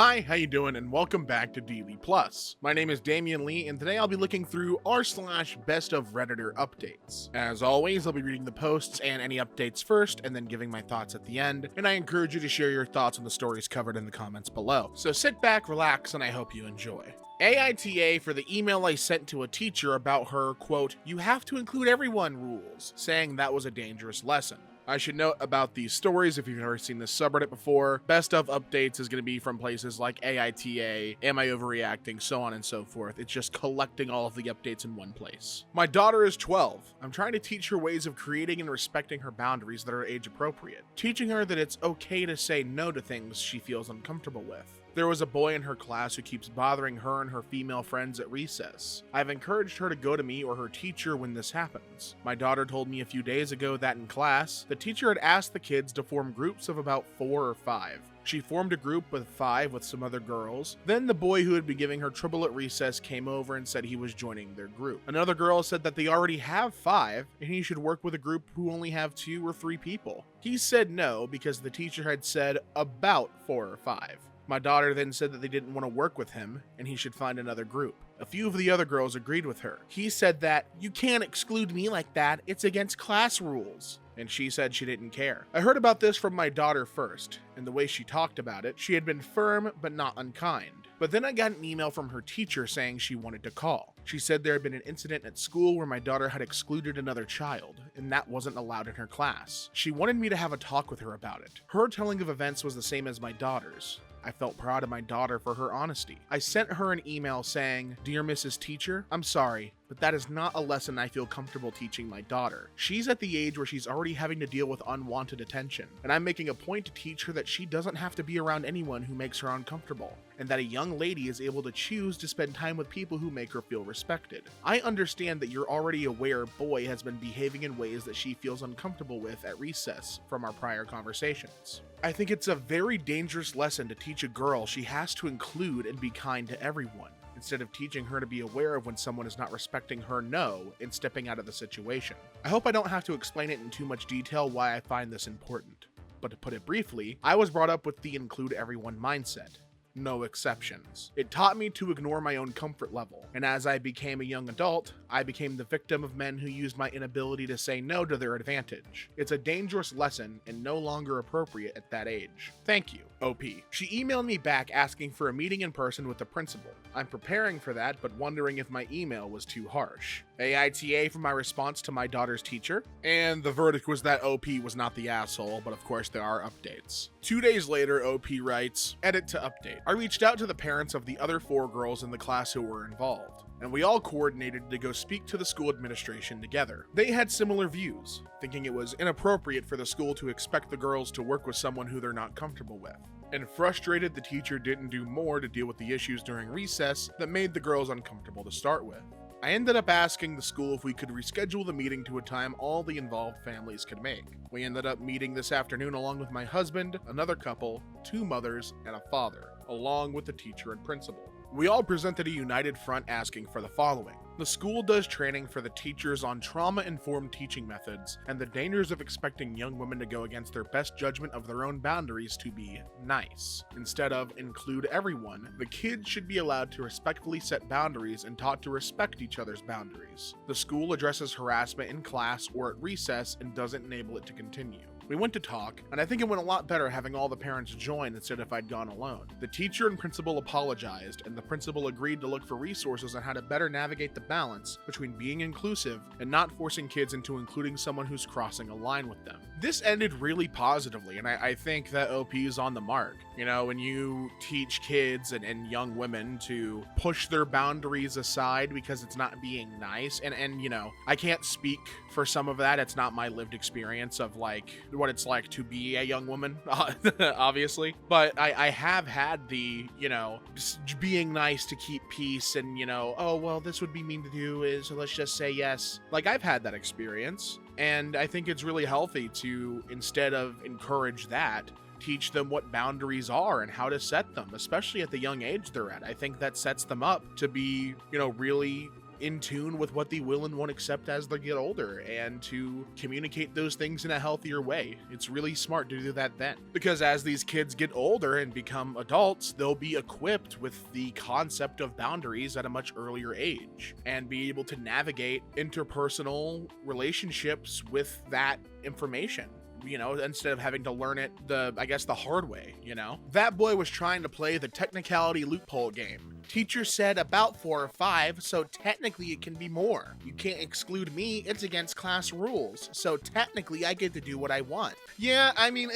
Hi, how you doing, and welcome back to DeeLee Plus. My name is Damian Lee, and today I'll be looking through r/BestOfRedditorUpdates. As always, I'll be reading the posts and any updates first, and then giving my thoughts at the end, and I encourage you to share your thoughts on the stories covered in the comments below. So sit back, relax, and I hope you enjoy. AITA for the email I sent to a teacher about her, quote, "you have to include everyone" rules, saying that was a dangerous lesson. I should note about these stories, if you've never seen this subreddit before, Best of Updates is going to be from places like AITA, Am I Overreacting, so on and so forth. It's just collecting all of the updates in one place. My daughter is 12. I'm trying to teach her ways of creating and respecting her boundaries that are age appropriate. Teaching her that it's okay to say no to things she feels uncomfortable with. There was a boy in her class who keeps bothering her and her female friends at recess. I've encouraged her to go to me or her teacher when this happens. My daughter told me a few days ago that in class, the teacher had asked the kids to form groups of about 4 or 5. She formed a group with 5 with some other girls. Then the boy who had been giving her trouble at recess came over and said he was joining their group. Another girl said that they already have 5 and he should work with a group who only have 2 or 3 people. He said no because the teacher had said about 4 or 5. My daughter then said that they didn't want to work with him and he should find another group. A few of the other girls agreed with her. He said that, "you can't exclude me like that, it's against class rules." And she said she didn't care. I heard about this from my daughter first, and the way she talked about it, she had been firm but not unkind. But then I got an email from her teacher saying she wanted to call. She said there had been an incident at school where my daughter had excluded another child, and that wasn't allowed in her class. She wanted me to have a talk with her about it. Her telling of events was the same as my daughter's. I felt proud of my daughter for her honesty. I sent her an email saying, "Dear Mrs. Teacher, I'm sorry, but that is not a lesson I feel comfortable teaching my daughter. She's at the age where she's already having to deal with unwanted attention, and I'm making a point to teach her that she doesn't have to be around anyone who makes her uncomfortable, and that a young lady is able to choose to spend time with people who make her feel respected. I understand that you're already aware Boy has been behaving in ways that she feels uncomfortable with at recess from our prior conversations. I think it's a very dangerous lesson to teach a girl she has to include and be kind to everyone, instead of teaching her to be aware of when someone is not respecting her no and stepping out of the situation. I hope I don't have to explain it in too much detail why I find this important, but to put it briefly, I was brought up with the include everyone mindset. No exceptions. It taught me to ignore my own comfort level, and as I became a young adult, I became the victim of men who used my inability to say no to their advantage. It's a dangerous lesson and no longer appropriate at that age. Thank you, OP. She emailed me back asking for a meeting in person with the principal. I'm preparing for that, but wondering if my email was too harsh. AITA for my response to my daughter's teacher, and the verdict was that OP was not the asshole, but of course there are updates. 2 days later, OP writes, edit to update. I reached out to the parents of the other 4 girls in the class who were involved, and we all coordinated to go speak to the school administration together. They had similar views, thinking it was inappropriate for the school to expect the girls to work with someone who they're not comfortable with, and frustrated the teacher didn't do more to deal with the issues during recess that made the girls uncomfortable to start with. I ended up asking the school if we could reschedule the meeting to a time all the involved families could make. We ended up meeting this afternoon along with my husband, another couple, 2 mothers, and a father, along with the teacher and principal. We all presented a united front asking for the following. The school does training for the teachers on trauma-informed teaching methods and the dangers of expecting young women to go against their best judgment of their own boundaries to be nice. Instead of include everyone, the kids should be allowed to respectfully set boundaries and taught to respect each other's boundaries. The school addresses harassment in class or at recess and doesn't enable it to continue. We went to talk, and I think it went a lot better having all the parents join instead of if I'd gone alone. The teacher and principal apologized, and the principal agreed to look for resources on how to better navigate the balance between being inclusive and not forcing kids into including someone who's crossing a line with them. This ended really positively, and I think that OP is on the mark. You know, when you teach kids and young women to push their boundaries aside because it's not being nice, and you know, I can't speak for some of that. It's not my lived experience of like what it's like to be a young woman, obviously. But I have had the, you know, just being nice to keep peace and, you know, oh, well, this would be mean to do is, so let's just say yes. Like, I've had that experience, and I think it's really healthy to, instead of encourage that, teach them what boundaries are and how to set them, especially at the young age they're at. I think that sets them up to be, you know, really in tune with what they will and won't accept as they get older, and to communicate those things in a healthier way. It's really smart to do that then, because as these kids get older and become adults, they'll be equipped with the concept of boundaries at a much earlier age and be able to navigate interpersonal relationships with that information, you know, instead of having to learn it the hard way, you know? That boy was trying to play the technicality loophole game. Teacher said about 4 or 5, so technically it can be more. You can't exclude me, it's against class rules, so technically I get to do what I want. Yeah, I mean,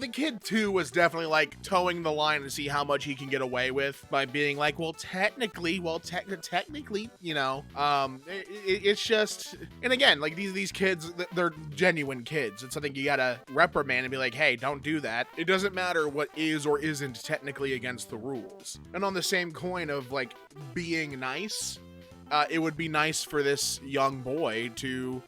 the kid too was definitely like towing the line to see how much he can get away with by being like, well, technically, you know, it's just, and again, like these kids, they're genuine kids. It's something you gotta reprimand and be like, hey, don't do that. It doesn't matter what is or isn't technically against the rules. And on the same coin of like being nice, it would be nice for this young boy to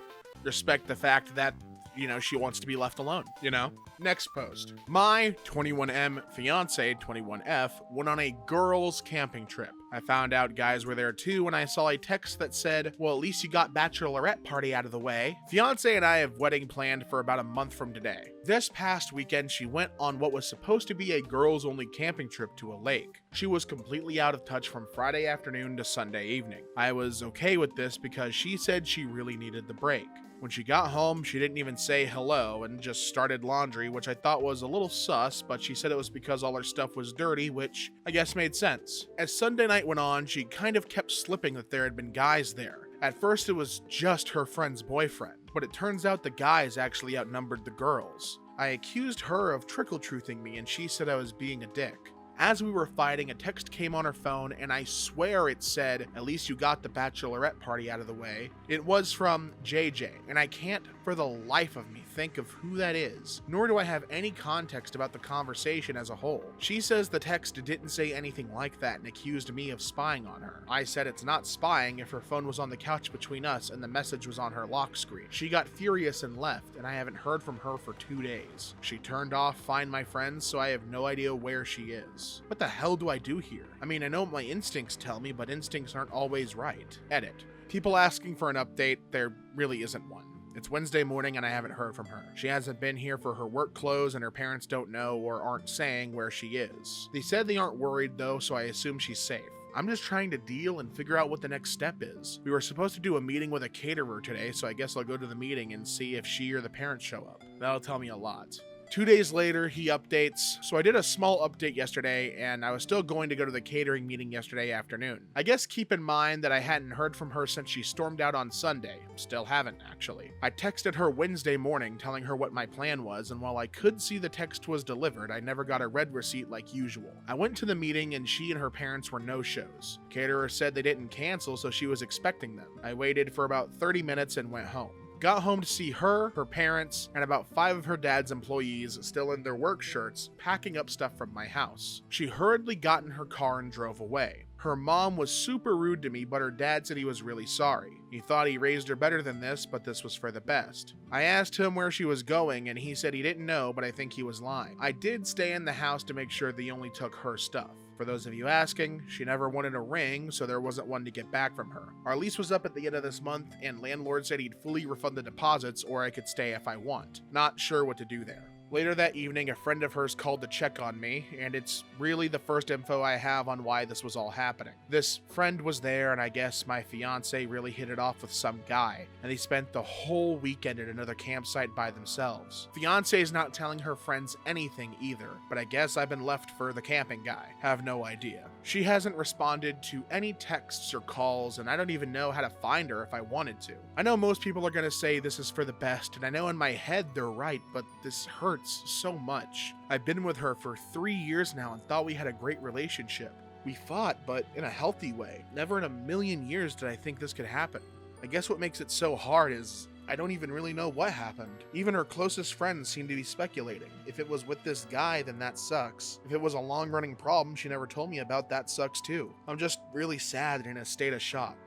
respect the fact that, you know, she wants to be left alone, you know? Next post. My 21M fiance, 21F, went on a girls' camping trip. I found out guys were there too when I saw a text that said, well, at least you got bachelorette party out of the way. Fiance and I have wedding planned for about a month from today. This past weekend, she went on what was supposed to be a girls-only camping trip to a lake. She was completely out of touch from Friday afternoon to Sunday evening. I was okay with this because she said she really needed the break. When she got home, she didn't even say hello and just started laundry, which I thought was a little sus, but she said it was because all her stuff was dirty, which I guess made sense. As Sunday night went on, she kind of kept slipping that there had been guys there. At first, it was just her friend's boyfriend, but it turns out the guys actually outnumbered the girls. I accused her of trickle-truthing me, and she said I was being a dick. As we were fighting, a text came on her phone, and I swear it said, at least you got the bachelorette party out of the way. It was from JJ, and I can't for the life of me think of who that is, nor do I have any context about the conversation as a whole. She says the text didn't say anything like that and accused me of spying on her. I said it's not spying if her phone was on the couch between us and the message was on her lock screen. She got furious and left, and I haven't heard from her for 2 days. She turned off Find My Friends, so I have no idea where she is. What the hell do I do here? I mean, I know what my instincts tell me, but instincts aren't always right. Edit. People asking for an update, there really isn't one. It's Wednesday morning and I haven't heard from her. She hasn't been here for her work clothes and her parents don't know or aren't saying where she is. They said they aren't worried though, so I assume she's safe. I'm just trying to deal and figure out what the next step is. We were supposed to do a meeting with a caterer today, so I guess I'll go to the meeting and see if she or the parents show up. That'll tell me a lot. 2 days later, he updates. So I did a small update yesterday, and I was still going to go to the catering meeting yesterday afternoon. I guess keep in mind that I hadn't heard from her since she stormed out on Sunday. Still haven't, actually. I texted her Wednesday morning telling her what my plan was, and while I could see the text was delivered, I never got a read receipt like usual. I went to the meeting, and she and her parents were no-shows. Caterer said they didn't cancel, so she was expecting them. I waited for about 30 minutes and went home. Got home to see her, her parents, and about 5 of her dad's employees still in their work shirts, packing up stuff from my house. She hurriedly got in her car and drove away. Her mom was super rude to me, but her dad said he was really sorry. He thought he raised her better than this, but this was for the best. I asked him where she was going, and he said he didn't know, but I think he was lying. I did stay in the house to make sure they only took her stuff. For those of you asking, she never wanted a ring, so there wasn't one to get back from her. Our lease was up at the end of this month, and landlord said he'd fully refund the deposits or I could stay if I want. Not sure what to do there. Later that evening, a friend of hers called to check on me, and it's really the first info I have on why this was all happening. This friend was there, and I guess my fiance really hit it off with some guy, and they spent the whole weekend at another campsite by themselves. Fiance's not telling her friends anything either, but I guess I've been left for the camping guy. Have no idea. She hasn't responded to any texts or calls, and I don't even know how to find her if I wanted to. I know most people are gonna say this is for the best, and I know in my head they're right, but this hurts so much. I've been with her for 3 years now and thought we had a great relationship. We fought, but in a healthy way. Never in a million years did I think this could happen. I guess what makes it so hard is I don't even really know what happened. Even her closest friends seem to be speculating. If it was with this guy, then that sucks. If it was a long-running problem she never told me about, that sucks too. I'm just really sad and in a state of shock.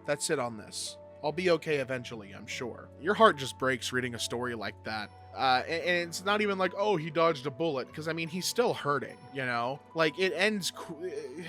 That's it on this. I'll be okay eventually, I'm sure. Your heart just breaks reading a story like that. And it's not even like, oh, he dodged a bullet, because I mean, he's still hurting, you know? Like, it ends,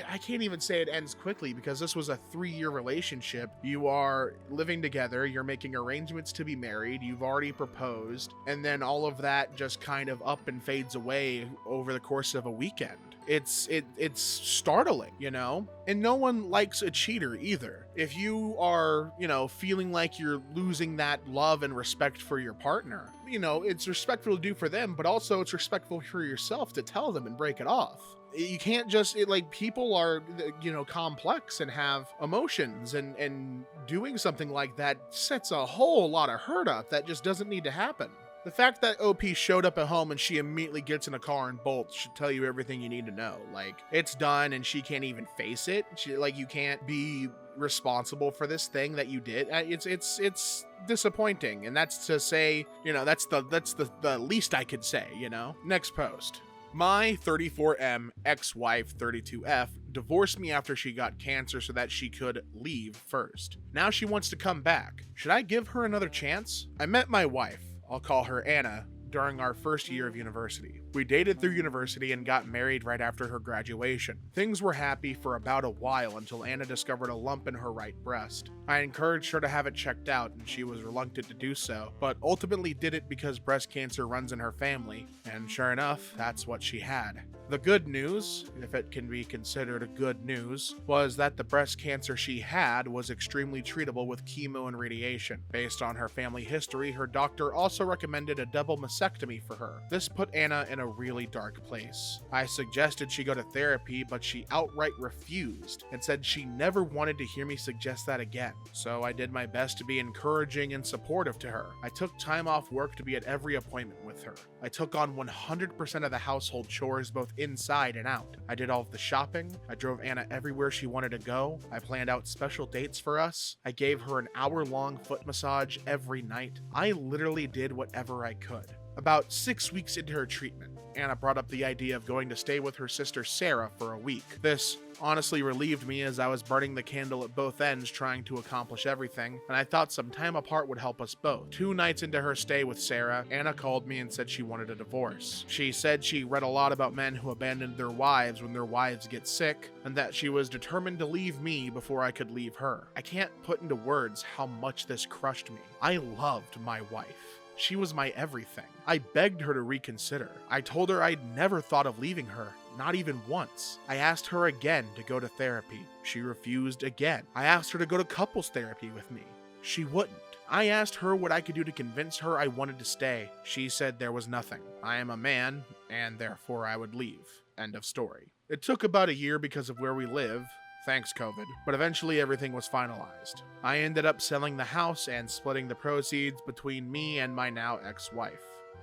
I can't even say it ends quickly, because this was a 3-year relationship. You are living together, you're making arrangements to be married, you've already proposed, and then all of that just kind of up and fades away over the course of a weekend. It's startling, you know? And no one likes a cheater either. If you are, you know, feeling like you're losing that love and respect for your partner, you know, it's respectful to do for them, but also it's respectful for yourself to tell them and break it off. You can't just, like, people are, you know, complex and have emotions, and doing something like that sets a whole lot of hurt up that just doesn't need to happen. The fact that OP showed up at home and she immediately gets in a car and bolts should tell you everything you need to know. Like, it's done and she can't even face it. You can't be responsible for this thing that you did. It's disappointing, and that's to say, you know, that's the least I could say, you know. Next post. My 34M ex-wife 32F divorced me after she got cancer so that she could leave first. Now she wants to come back. Should I give her another chance? I met my wife, I'll call her Anna, during our first year of university. We dated through university and got married right after her graduation. Things were happy for about a while until Anna discovered a lump in her right breast. I encouraged her to have it checked out, and she was reluctant to do so, but ultimately did it because breast cancer runs in her family, and sure enough, that's what she had. The good news, if it can be considered a good news, was that the breast cancer she had was extremely treatable with chemo and radiation. Based on her family history, her doctor also recommended a double mastectomy for her. This put Anna in a really dark place. I suggested she go to therapy, but she outright refused and said she never wanted to hear me suggest that again. So I did my best to be encouraging and supportive to her. I took time off work to be at every appointment with her. I took on 100% of the household chores, both inside and out. I did all of the shopping. I drove Anna everywhere she wanted to go. I planned out special dates for us. I gave her an hour-long foot massage every night. I literally did whatever I could. About 6 weeks into her treatment, Anna brought up the idea of going to stay with her sister Sarah for a week. This honestly relieved me, as I was burning the candle at both ends trying to accomplish everything, and I thought some time apart would help us both. 2 nights into her stay with Sarah, Anna called me and said she wanted a divorce. She said she read a lot about men who abandoned their wives when their wives get sick, and that she was determined to leave me before I could leave her. I can't put into words how much this crushed me. I loved my wife. She was my everything. I begged her to reconsider. I told her I'd never thought of leaving her, not even once. I asked her again to go to therapy. She refused again. I asked her to go to couples therapy with me. She wouldn't. I asked her what I could do to convince her I wanted to stay. She said there was nothing. I am a man, and therefore I would leave. End of story. It took about a year because of where we live. Thanks, COVID. But eventually everything was finalized. I ended up selling the house and splitting the proceeds between me and my now ex-wife.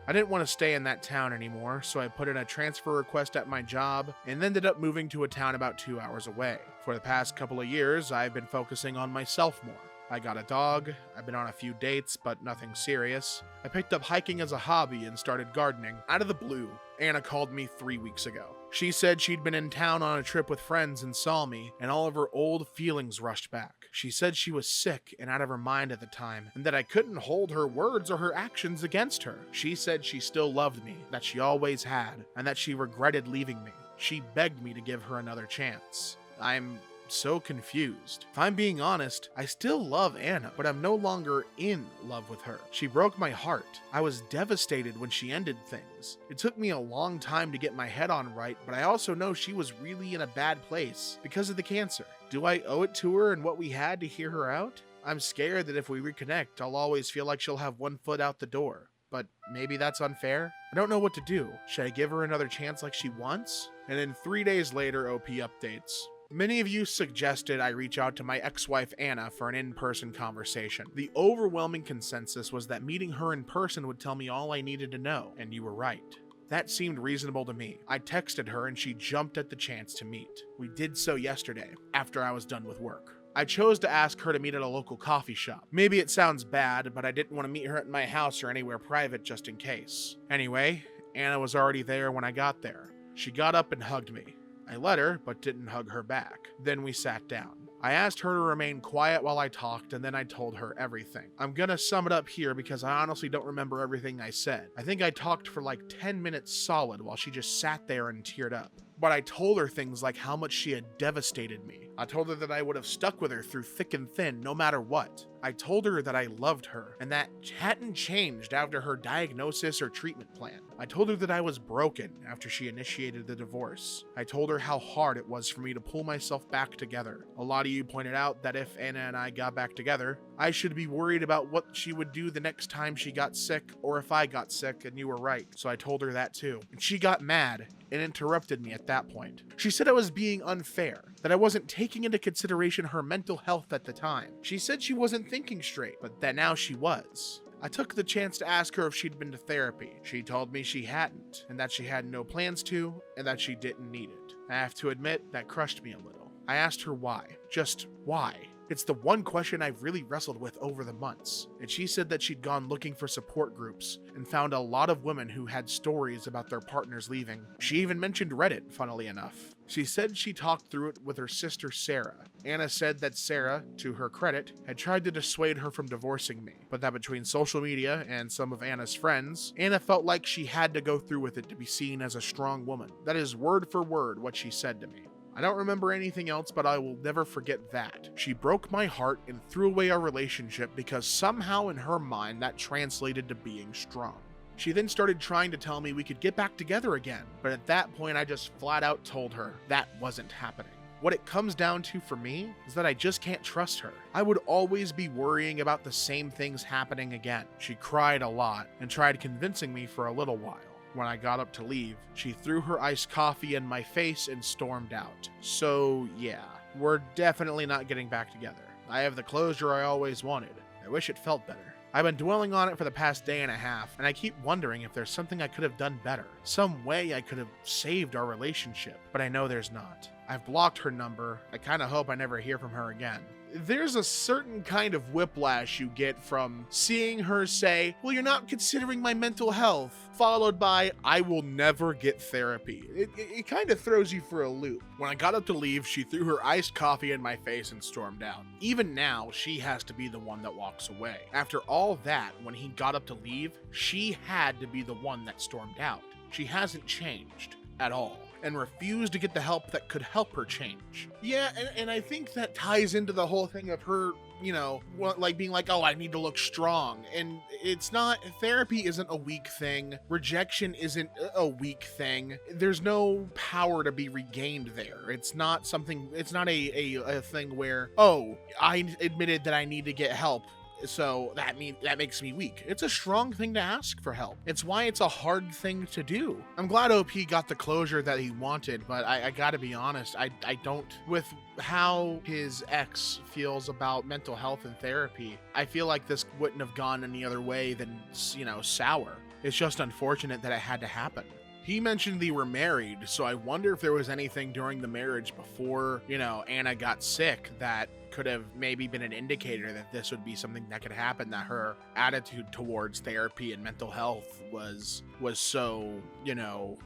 I didn't want to stay in that town anymore, so I put in a transfer request at my job and ended up moving to a town about 2 hours away. For the past couple of years, I've been focusing on myself more. I got a dog, I've been on a few dates, but nothing serious. I picked up hiking as a hobby and started gardening. Out of the blue, Anna called me 3 weeks ago. She said she'd been in town on a trip with friends and saw me, and all of her old feelings rushed back. She said she was sick and out of her mind at the time, and that I couldn't hold her words or her actions against her. She said she still loved me, that she always had, and that she regretted leaving me. She begged me to give her another chance. I'm so confused. If I'm being honest, I still love Anna, but I'm no longer in love with her. She broke my heart. I was devastated when she ended things. It took me a long time to get my head on right, but I also know she was really in a bad place because of the cancer. Do I owe it to her and what we had to hear her out? I'm scared that if we reconnect, I'll always feel like she'll have one foot out the door. But maybe that's unfair? I don't know what to do. Should I give her another chance like she wants? And then 3 days later, OP updates. Many of you suggested I reach out to my ex-wife Anna for an in-person conversation. The overwhelming consensus was that meeting her in person would tell me all I needed to know, and you were right. That seemed reasonable to me. I texted her and she jumped at the chance to meet. We did so yesterday, after I was done with work. I chose to ask her to meet at a local coffee shop. Maybe it sounds bad, but I didn't want to meet her at my house or anywhere private just in case. Anyway, Anna was already there when I got there. She got up and hugged me. I I let her, but didn't hug her back. Then we sat down. I asked her to remain quiet while I talked, and then I told her everything. I'm gonna sum it up here because I honestly don't remember everything I said. I think I talked for like 10 minutes solid while she just sat there and teared up. But I told her things like how much she had devastated me. I told her that I would have stuck with her through thick and thin, no matter what. I told her that I loved her, and that hadn't changed after her diagnosis or treatment plan. I told her that I was broken after she initiated the divorce. I told her how hard it was for me to pull myself back together. A lot of you pointed out that if Anna and I got back together, I should be worried about what she would do the next time she got sick, or if I got sick, and you were right. So I told her that too. And she got mad and interrupted me at that point. She said I was being unfair, that I wasn't taking into consideration her mental health at the time. She said she wasn't thinking straight, but that now she was. I took the chance to ask her if she'd been to therapy. She told me she hadn't, and that she had no plans to, and that she didn't need it. I have to admit, that crushed me a little. I asked her why. Just why? It's the one question I've really wrestled with over the months, and she said that she'd gone looking for support groups and found a lot of women who had stories about their partners leaving. She even mentioned Reddit, funnily enough. She said she talked through it with her sister Sarah. Anna said that Sarah, to her credit, had tried to dissuade her from divorcing me, but that between social media and some of Anna's friends, Anna felt like she had to go through with it to be seen as a strong woman. That is word for word what she said to me. I don't remember anything else, but I will never forget that. She broke my heart and threw away our relationship because somehow in her mind that translated to being strong. She then started trying to tell me we could get back together again, but at that point I just flat out told her that wasn't happening. What it comes down to for me is that I just can't trust her. I would always be worrying about the same things happening again. She cried a lot and tried convincing me for a little while. When I got up to leave, she threw her iced coffee in my face and stormed out. So yeah, we're definitely not getting back together. I have the closure I always wanted. I wish it felt better. I've been dwelling on it for the past day and a half, and I keep wondering if there's something I could have done better. Some way I could have saved our relationship, but I know there's not. I've blocked her number. I kinda hope I never hear from her again. There's a certain kind of whiplash you get from seeing her say, well, you're not considering my mental health, followed by, I will never get therapy. It kind of throws you for a loop. When I got up to leave, she threw her iced coffee in my face and stormed out. Even now, she has to be the one that walks away. After all that, when he got up to leave, she had to be the one that stormed out. She hasn't changed at all, and refused to get the help that could help her change. Yeah, and I think that ties into the whole thing of her, you know, like being like, oh, I need to look strong. And it's not, therapy isn't a weak thing. Rejection isn't a weak thing. There's no power to be regained there. It's not something, it's not a thing where, oh, I admitted that I need to get help, so that makes me weak. It's a strong thing to ask for help. It's why it's a hard thing to do. I'm glad OP got the closure that he wanted, but I gotta be honest, I don't, with how his ex feels about mental health and therapy, I feel like this wouldn't have gone any other way than, you know, sour. It's just unfortunate that it had to happen. He mentioned they were married, so I wonder if there was anything during the marriage before, you know, Anna got sick that could have maybe been an indicator that this would be something that could happen, that her attitude towards therapy and mental health was so, you know,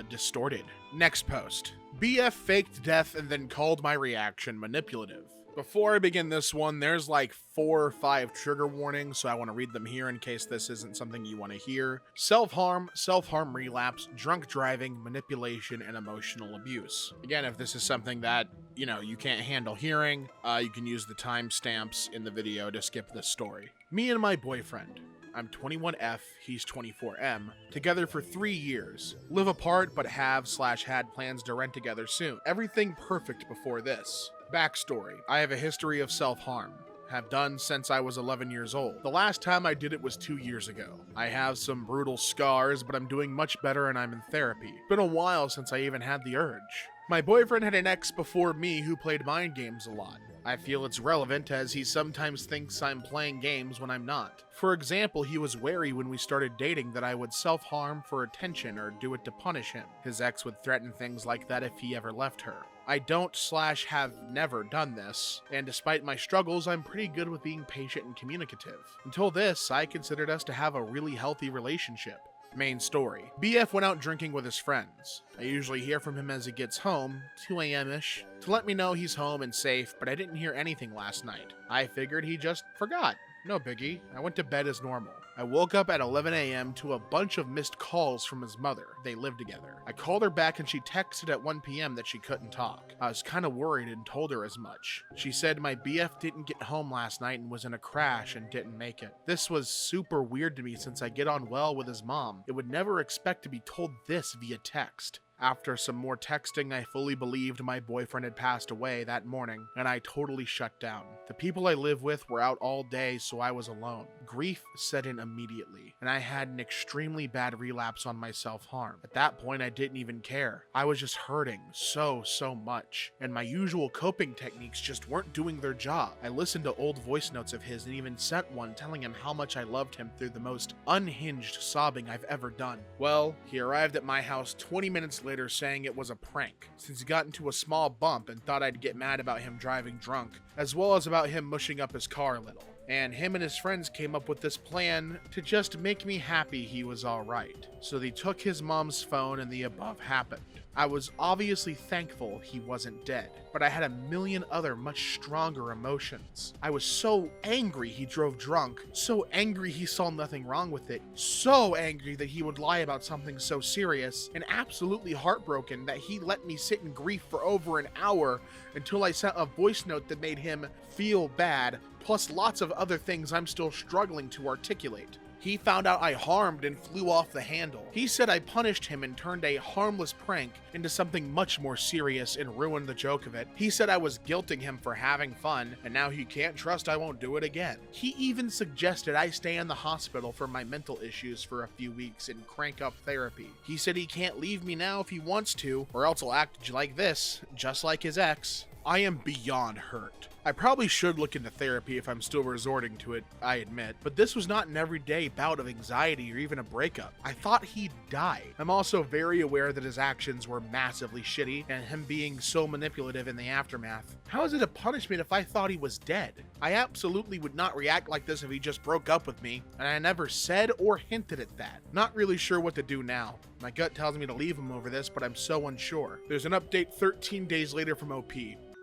distorted. Next post. BF faked death and then called my reaction manipulative. Before I begin this one, there's like 4 or 5 trigger warnings, so I want to read them here in case this isn't something you want to hear. Self-harm, self-harm relapse, drunk driving, manipulation, and emotional abuse. Again, if this is something that, you know, you can't handle hearing, you can use the timestamps in the video to skip this story. Me and my boyfriend. I'm 21F, he's 24M, together for 3 years. Live apart, but have/had plans to rent together soon. Everything perfect before this. Backstory. I have a history of self-harm. Have done since I was 11 years old. The last time I did it was 2 years ago. I have some brutal scars, but I'm doing much better and I'm in therapy. Been a while since I even had the urge. My boyfriend had an ex before me who played mind games a lot. I feel it's relevant as he sometimes thinks I'm playing games when I'm not. For example, he was wary when we started dating that I would self-harm for attention or do it to punish him. His ex would threaten things like that if he ever left her. I don't/have never done this, and despite my struggles, I'm pretty good with being patient and communicative. Until this, I considered us to have a really healthy relationship. Main story. BF went out drinking with his friends. I usually hear from him as he gets home, 2 a.m.-ish, to let me know he's home and safe, but I didn't hear anything last night. I figured he just forgot. No biggie. I went to bed as normal. I woke up at 11 a.m. to a bunch of missed calls from his mother. They live together. I called her back and she texted at 1 p.m. that she couldn't talk. I was kind of worried and told her as much. She said my BF didn't get home last night and was in a crash and didn't make it. This was super weird to me since I get on well with his mom. It would never expect to be told this via text. After some more texting, I fully believed my boyfriend had passed away that morning, and I totally shut down. The people I live with were out all day, so I was alone. Grief set in immediately, and I had an extremely bad relapse on my self-harm. At that point, I didn't even care. I was just hurting so much, and my usual coping techniques just weren't doing their job. I listened to old voice notes of his and even sent one telling him how much I loved him through the most unhinged sobbing I've ever done. Well, he arrived at my house 20 minutes later saying it was a prank, since he got into a small bump and thought I'd get mad about him driving drunk, as well as about him mushing up his car a little. And him and his friends came up with this plan to just make me happy he was alright. So they took his mom's phone and the above happened. I was obviously thankful he wasn't dead, but I had a million other much stronger emotions. I was so angry he drove drunk, so angry he saw nothing wrong with it, so angry that he would lie about something so serious, and absolutely heartbroken that he let me sit in grief for over an hour until I sent a voice note that made him feel bad, plus lots of other things I'm still struggling to articulate. He found out I harmed and flew off the handle. He said I punished him and turned a harmless prank into something much more serious and ruined the joke of it. He said I was guilting him for having fun, and now he can't trust I won't do it again. He even suggested I stay in the hospital for my mental issues for a few weeks and crank up therapy. He said he can't leave me now if he wants to, or else he'll act like this, just like his ex. I am beyond hurt. I probably should look into therapy if I'm still resorting to it, I admit, but this was not an everyday bout of anxiety or even a breakup. I thought he'd die. I'm also very aware that his actions were massively shitty and him being so manipulative in the aftermath. How is it a punishment if I thought he was dead? I absolutely would not react like this if he just broke up with me, and I never said or hinted at that. Not really sure what to do now. My gut tells me to leave him over this, but I'm so unsure. There's an update 13 days later from OP.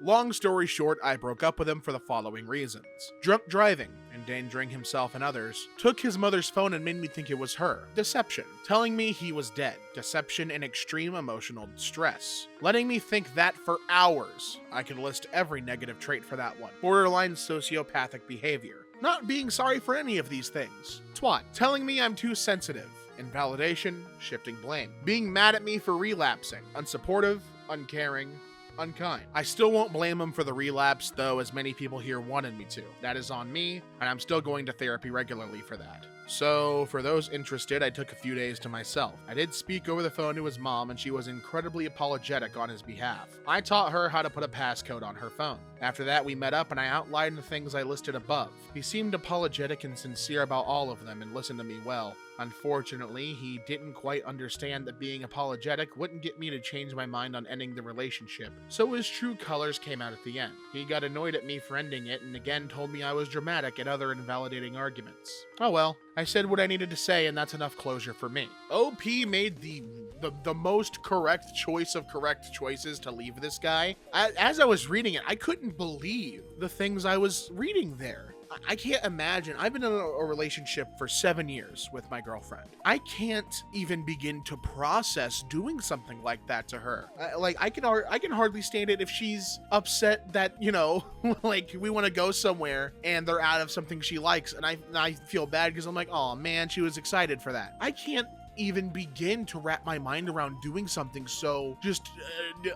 Long story short, I broke up with him for the following reasons. Drunk driving, endangering himself and others. Took his mother's phone and made me think it was her. Deception, telling me he was dead. Deception and extreme emotional distress. Letting me think that for hours. I could list every negative trait for that one. Borderline sociopathic behavior. Not being sorry for any of these things. Twat, telling me I'm too sensitive. Invalidation, shifting blame. Being mad at me for relapsing. Unsupportive, uncaring, unkind. I still won't blame him for the relapse, though, as many people here wanted me to. That is on me, and I'm still going to therapy regularly for that. So, for those interested, I took a few days to myself. I did speak over the phone to his mom, and she was incredibly apologetic on his behalf. I taught her how to put a passcode on her phone. After that, we met up and I outlined the things I listed above. He seemed apologetic and sincere about all of them and listened to me well. Unfortunately, he didn't quite understand that being apologetic wouldn't get me to change my mind on ending the relationship, so his true colors came out at the end. He got annoyed at me for ending it and again told me I was dramatic and other invalidating arguments. Oh well, I said what I needed to say and that's enough closure for me. OP made the most correct choice of correct choices to leave this guy. As I was reading it, I couldn't believe the things I was reading there. I can't imagine. I've been in a relationship for 7 years with my girlfriend. I can't even begin to process doing something like that to her. I can hardly stand it if she's upset that, you know, like we want to go somewhere and they're out of something she likes, and I feel bad because I'm like, oh man, she was excited for that. I can't even begin to wrap my mind around doing something so just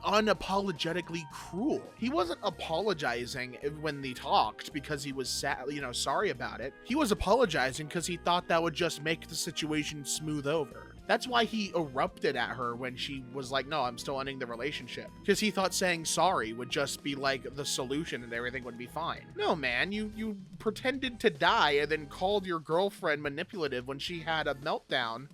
unapologetically cruel. He wasn't apologizing when they talked because he was sad, you know, sorry about it. He was apologizing because he thought that would just make the situation smooth over. That's why he erupted at her when she was like, no, I'm still ending the relationship. Because he thought saying sorry would just be like the solution and everything would be fine. No, man, you pretended to die and then called your girlfriend manipulative when she had a meltdown.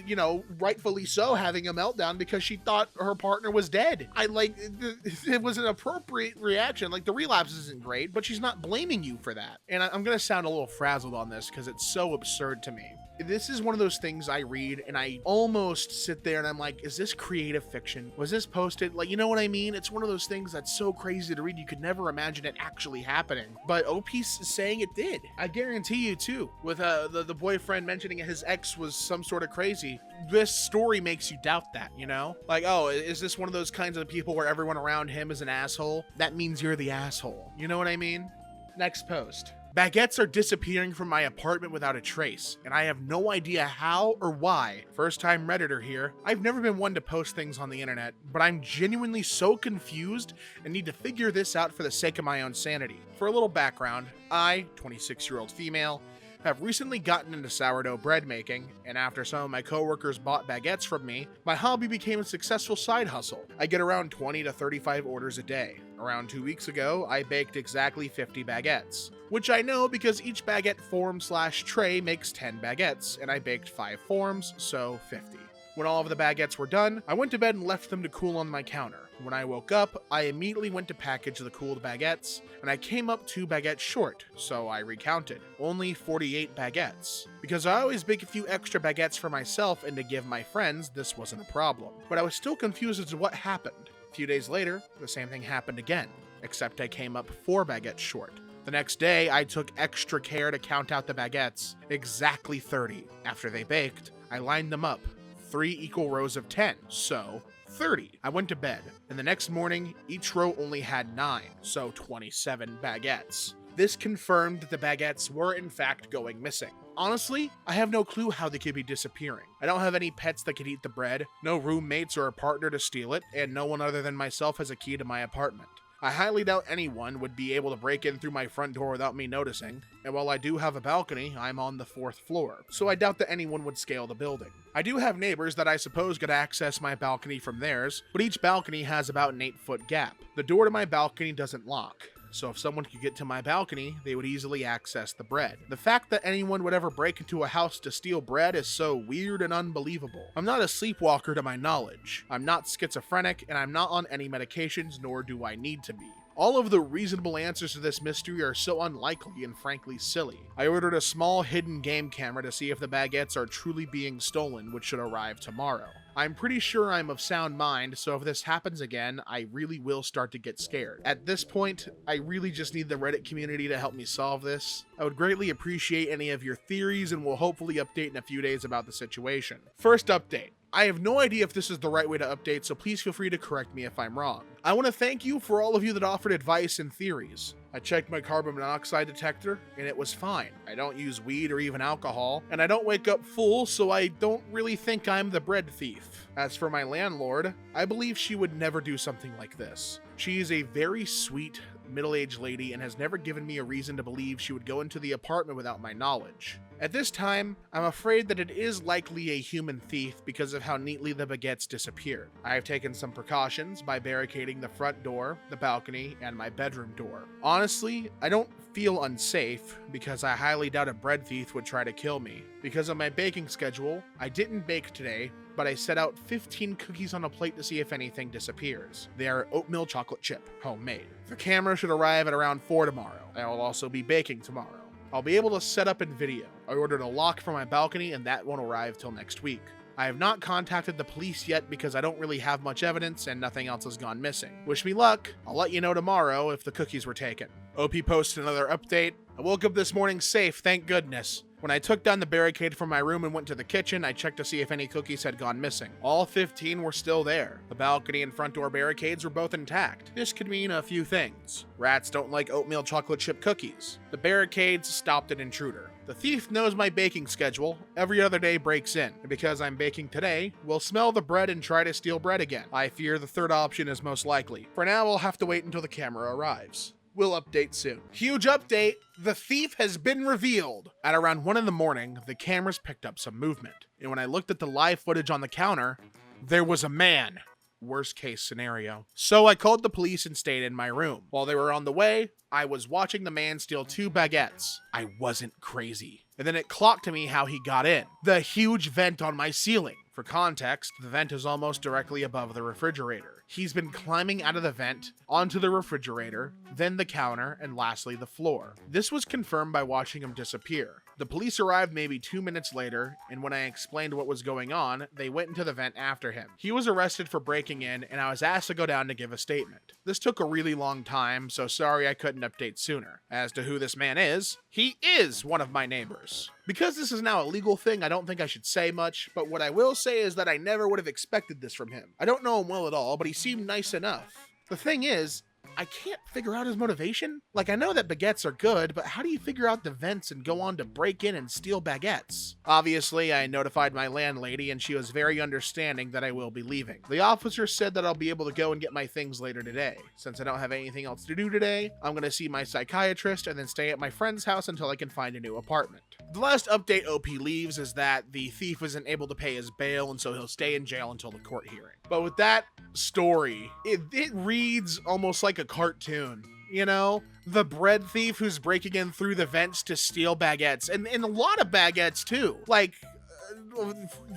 You know, rightfully so, having a meltdown because she thought her partner was dead. It was an appropriate reaction. Like, the relapse isn't great, but she's not blaming you for that. And I'm going to sound a little frazzled on this because it's so absurd to me. this is one of those things I read and I almost sit there and I'm like, is this creative fiction? Was this posted? Like, you know what I mean? It's one of those things that's so crazy to read, you could never imagine it actually happening. But OP's saying it did. I guarantee you too, with the boyfriend mentioning his ex was some sort of crazy. This story makes you doubt that, you know? Like, oh, is this one of those kinds of people where everyone around him is an asshole? That means you're the asshole. You know what I mean? Next post. Baguettes are disappearing from my apartment without a trace, and I have no idea how or why. First time Redditor here. I've never been one to post things on the internet, but I'm genuinely so confused and need to figure this out for the sake of my own sanity. For a little background, I, 26-year-old female, have recently gotten into sourdough bread making, and after some of my coworkers bought baguettes from me, my hobby became a successful side hustle. I get around 20 to 35 orders a day. Around 2 weeks ago, I baked exactly 50 baguettes, which I know because each baguette form/tray makes 10 baguettes, and I baked 5 forms, so 50. When all of the baguettes were done, I went to bed and left them to cool on my counter. When I woke up, I immediately went to package the cooled baguettes, and I came up 2 baguettes short, so I recounted. Only 48 baguettes. Because I always bake a few extra baguettes for myself and to give my friends, this wasn't a problem. But I was still confused as to what happened. A few days later, the same thing happened again, except I came up 4 baguettes short. The next day, I took extra care to count out the baguettes, exactly 30. After they baked, I lined them up, 3 equal rows of 10, so 30. I went to bed, and the next morning, each row only had 9, so 27 baguettes. This confirmed that the baguettes were in fact going missing. Honestly, I have no clue how they could be disappearing. I don't have any pets that could eat the bread, no roommates or a partner to steal it, and no one other than myself has a key to my apartment. I highly doubt anyone would be able to break in through my front door without me noticing, and while I do have a balcony, I'm on the 4th floor, so I doubt that anyone would scale the building. I do have neighbors that I suppose could access my balcony from theirs, but each balcony has about an 8-foot gap. The door to my balcony doesn't lock, so if someone could get to my balcony, they would easily access the bread. The fact that anyone would ever break into a house to steal bread is so weird and unbelievable. I'm not a sleepwalker to my knowledge. I'm not schizophrenic, and I'm not on any medications, nor do I need to be. All of the reasonable answers to this mystery are so unlikely and frankly silly. I ordered a small hidden game camera to see if the baguettes are truly being stolen, which should arrive tomorrow. I'm pretty sure I'm of sound mind, so if this happens again, I really will start to get scared. At this point, I really just need the Reddit community to help me solve this. I would greatly appreciate any of your theories and will hopefully update in a few days about the situation. First update. I have no idea if this is the right way to update, so please feel free to correct me if I'm wrong. I want to thank you for all of you that offered advice and theories. I checked my carbon monoxide detector, and it was fine. I don't use weed or even alcohol, and I don't wake up full, so I don't really think I'm the bread thief. As for my landlord, I believe she would never do something like this. She is a very sweet, middle-aged lady and has never given me a reason to believe she would go into the apartment without my knowledge. At this time, I'm afraid that it is likely a human thief because of how neatly the baguettes disappeared. I have taken some precautions by barricading the front door, the balcony, and my bedroom door. Honestly, I don't feel unsafe because I highly doubt a bread thief would try to kill me. Because of my baking schedule, I didn't bake today, but I set out 15 cookies on a plate to see if anything disappears. They are oatmeal chocolate chip, homemade. The camera should arrive at around 4 tomorrow. I will also be baking tomorrow. I'll be able to set up in video. I ordered a lock for my balcony and that won't arrive till next week. I have not contacted the police yet because I don't really have much evidence and nothing else has gone missing. Wish me luck. I'll let you know tomorrow if the cookies were taken. OP posted another update. I woke up this morning safe, thank goodness. When I took down the barricade from my room and went to the kitchen, I checked to see if any cookies had gone missing. All 15 were still there. The balcony and front door barricades were both intact. This could mean a few things. Rats don't like oatmeal chocolate chip cookies. The barricades stopped an intruder. The thief knows my baking schedule. Every other day breaks in. And because I'm baking today, will smell the bread and try to steal bread again. I fear the third option is most likely. For now, we'll have to wait until the camera arrives. We'll update soon. Huge update! The thief has been revealed! At around 1 in the morning, the cameras picked up some movement. And when I looked at the live footage on the counter, there was a man. Worst case scenario. So I called the police and stayed in my room. While they were on the way, I was watching the man steal 2 baguettes. I wasn't crazy. and then it clocked to me how he got in. The huge vent on my ceiling. For context, the vent is almost directly above the refrigerator. He's been climbing out of the vent, onto the refrigerator, then the counter, and lastly the floor. This was confirmed by watching him disappear. The police arrived maybe 2 minutes later, and when I explained what was going on, they went into the vent after him. He was arrested for breaking in, and I was asked to go down to give a statement. This took a really long time, so sorry I couldn't update sooner. As to who this man is, he is one of my neighbors. Because this is now a legal thing, I don't think I should say much, but what I will say is that I never would have expected this from him. I don't know him well at all, but he seemed nice enough. The thing is, I can't figure out his motivation. Like, I know that baguettes are good, but how do you figure out the vents and go on to break in and steal baguettes? Obviously, I notified my landlady and she was very understanding that I will be leaving. The officer said that I'll be able to go and get my things later today. Since I don't have anything else to do today, I'm gonna see my psychiatrist and then stay at my friend's house until I can find a new apartment. The last update OP leaves is that the thief isn't able to pay his bail, and so he'll stay in jail until the court hearing. But with that story, it reads almost like a cartoon. You know, the bread thief who's breaking in through the vents to steal baguettes, and a lot of baguettes too. Like,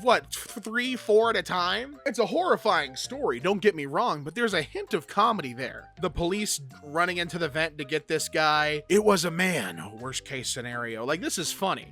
what, 3, 4 at a time? It's a horrifying story, don't get me wrong, but there's a hint of comedy there. The police running into the vent to get this guy. It was a man, worst case scenario. Like, this is funny.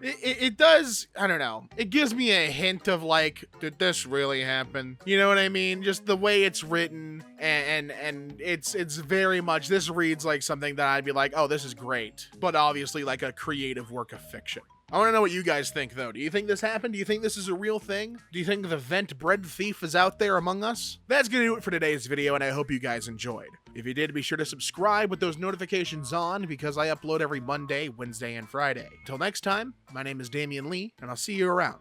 It does, I don't know, it gives me a hint of like, did this really happen? You know what I mean? Just the way it's written, and it's very much, this reads like something that I'd be like, oh, this is great, but obviously like a creative work of fiction. I want to know what you guys think, though. Do you think this happened? Do you think this is a real thing? Do you think the vent bread thief is out there among us? That's going to do it for today's video, and I hope you guys enjoyed. If you did, be sure to subscribe with those notifications on, because I upload every Monday, Wednesday, and Friday. Until next time, my name is Damian Lee, and I'll see you around.